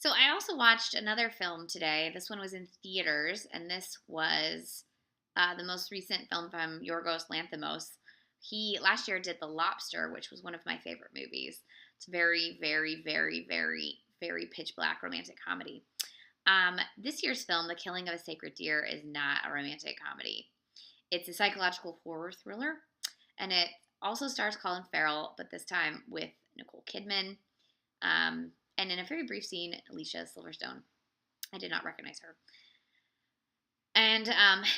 So I also watched another film today. This one was in theaters, and this was the most recent film from Yorgos Lanthimos. He last year did The Lobster, which was one of my favorite movies. It's very, very, very, very, very pitch black romantic comedy. This year's film, The Killing of a Sacred Deer, is not a romantic comedy. It's a psychological horror thriller, and it also stars Colin Farrell, but this time with Nicole Kidman. And in a very brief scene, Alicia Silverstone. I did not recognize her. And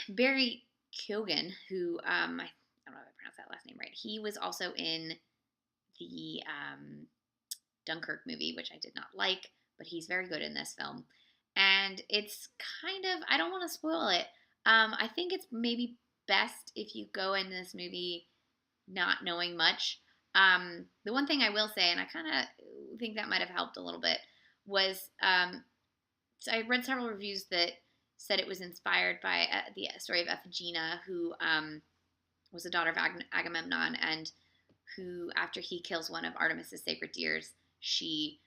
Barry Keoghan, who I don't know if I pronounced that last name right. He was also in the Dunkirk movie, which I did not like, but he's very good in this film. And it's kind of, I don't want to spoil it. I think it's maybe best if you go in this movie not knowing much. The one thing I will say, and I kind of think that might have helped a little bit, was so I read several reviews that said it was inspired by the story of Iphigenia, who was a daughter of Agamemnon, and who, after he kills one of Artemis's sacred deers, she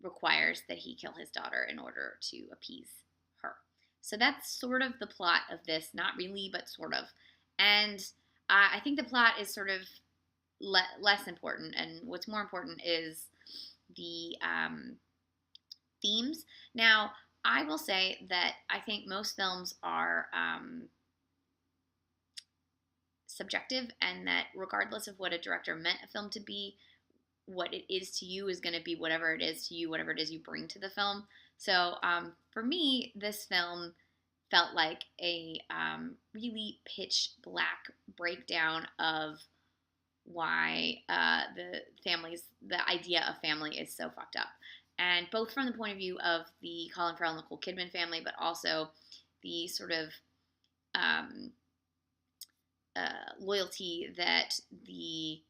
requires that he kill his daughter in order to appease her. So that's sort of the plot of this. Not really, but sort of. And I think the plot is sort of less important, and what's more important is the themes. Now, I will say that I think most films are subjective, and that regardless of what a director meant a film to be, what it is to you is going to be whatever it is to you, whatever it is you bring to the film. So for me, this film felt like a really pitch black breakdown of why the idea of family is so fucked up. And both from the point of view of the Colin Farrell and Nicole Kidman family, but also the sort of loyalty that the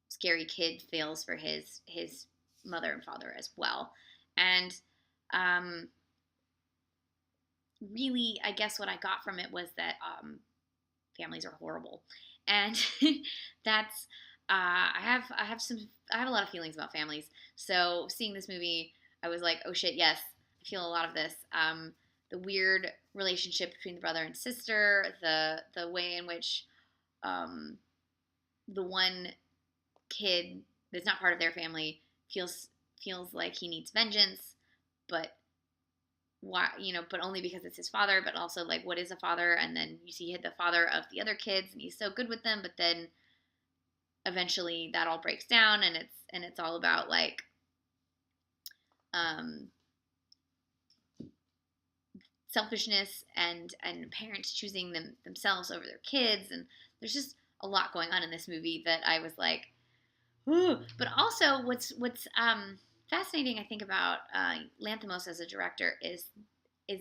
scary kid feels for his mother and father as well. And really, I guess what I got from it was that families are horrible, and that's I have a lot of feelings about families. So seeing this movie, I was like, oh shit, yes, I feel a lot of this. The weird relationship between the brother and sister, the way in which the one kid that's not part of their family feels like he needs vengeance, but why, but only because it's his father. But also, like, what is a father? And then you see the father of the other kids, and he's so good with them, but then eventually that all breaks down, and it's all about like selfishness and parents choosing themselves over their kids, and there's just a lot going on in this movie that I was like, ooh. But also, what's fascinating, I think, about Lanthimos as a director is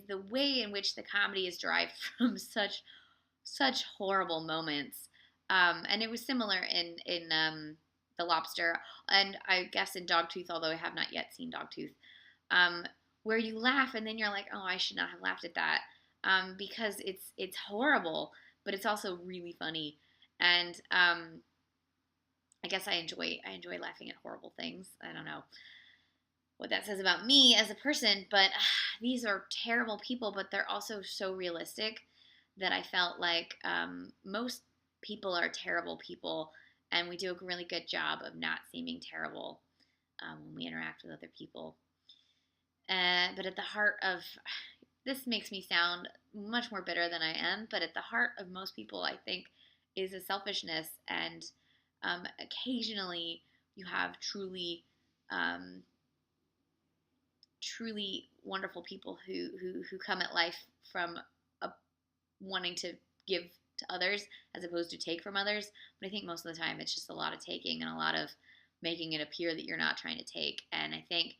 the way in which the comedy is derived from such horrible moments. And it was similar in The Lobster, and I guess in Dogtooth, although I have not yet seen Dogtooth, where you laugh and then you're like, oh, I should not have laughed at that, because it's horrible, but it's also really funny. And I guess I enjoy laughing at horrible things. I don't know what that says about me as a person, but these are terrible people, but they're also so realistic that I felt like most people are terrible people, and we do a really good job of not seeming terrible when we interact with other people. But at the heart of, this makes me sound much more bitter than I am, but at the heart of most people, I think, is a selfishness, and occasionally you have truly wonderful people who come at life from wanting to give to others as opposed to take from others. But I think most of the time it's just a lot of taking and a lot of making it appear that you're not trying to take. And I think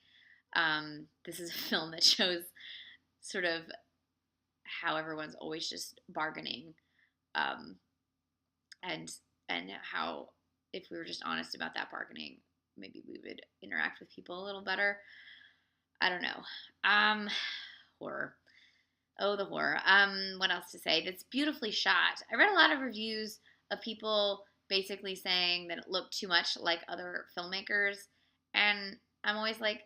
this is a film that shows sort of how everyone's always just bargaining, and how if we were just honest about that bargaining, maybe we would interact with people a little better. I don't know. Horror. Oh, the horror. What else to say? That's beautifully shot. I read a lot of reviews of people basically saying that it looked too much like other filmmakers, And I'm always like,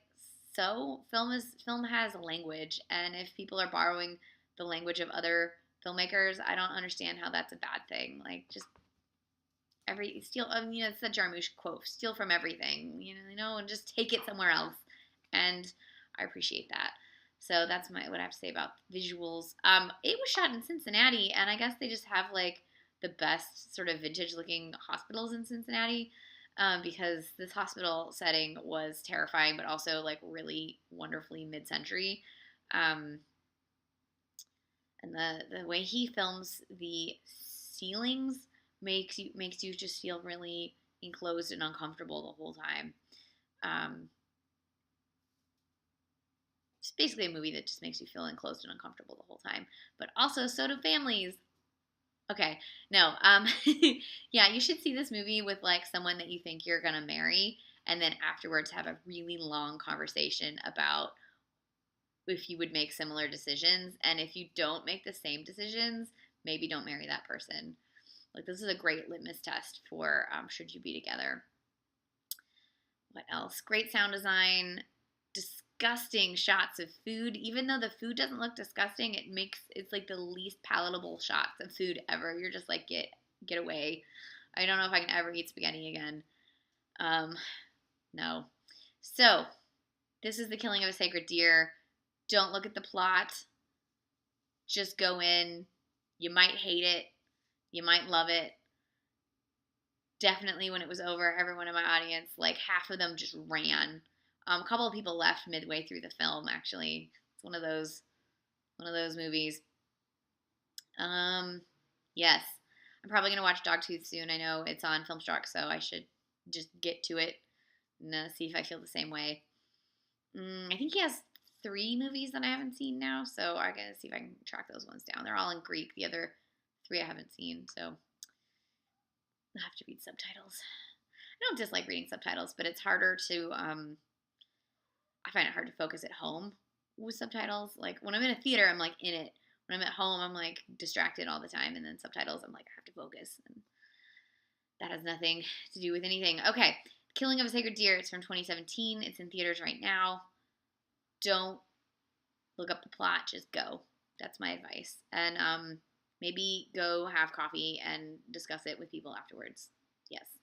so film has language, and if people are borrowing the language of other filmmakers, I don't understand how that's a bad thing. Like, just every steal. It's the Jarmusch quote: "Steal from everything," and just take it somewhere else. And I appreciate that. So that's what I have to say about visuals. It was shot in Cincinnati, and I guess they just have like the best sort of vintage looking hospitals in Cincinnati. Because this hospital setting was terrifying, but also like really wonderfully mid-century. Um, and the way he films the ceilings makes you just feel really enclosed and uncomfortable the whole time. It's basically a movie that just makes you feel enclosed and uncomfortable the whole time. But also, so do families. Okay, no, yeah, you should see this movie with like someone that you think you're gonna marry, and then afterwards have a really long conversation about if you would make similar decisions, and if you don't make the same decisions, maybe don't marry that person. Like, this is a great litmus test for should you be together. What else? Great sound design, disgusting shots of food. Even though the food doesn't look disgusting, it's like the least palatable shots of food ever. You're just like, get away. I don't know if I can ever eat spaghetti again. No. So, this is The Killing of a Sacred Deer. Don't look at the plot. Just go in. You might hate it. You might love it. Definitely when it was over, everyone in my audience, like half of them just ran. A couple of people left midway through the film, actually. It's one of those movies. Yes. I'm probably going to watch Dogtooth soon. I know it's on Filmstruck, so I should just get to it and see if I feel the same way. I think he has 3 movies that I haven't seen now, so I gotta see if I can track those ones down. They're all in Greek. The other 3 I haven't seen, so I'll have to read subtitles. I don't dislike reading subtitles, but it's harder to I find it hard to focus at home with subtitles. Like when I'm in a theater, I'm like in it. When I'm at home, I'm like distracted all the time, and then subtitles, I'm like I have to focus, and that has nothing to do with anything. Okay, Killing of a Sacred Deer. It's from 2017. It's in theaters right now. Don't look up the plot. Just go. That's my advice. And maybe go have coffee and discuss it with people afterwards. Yes.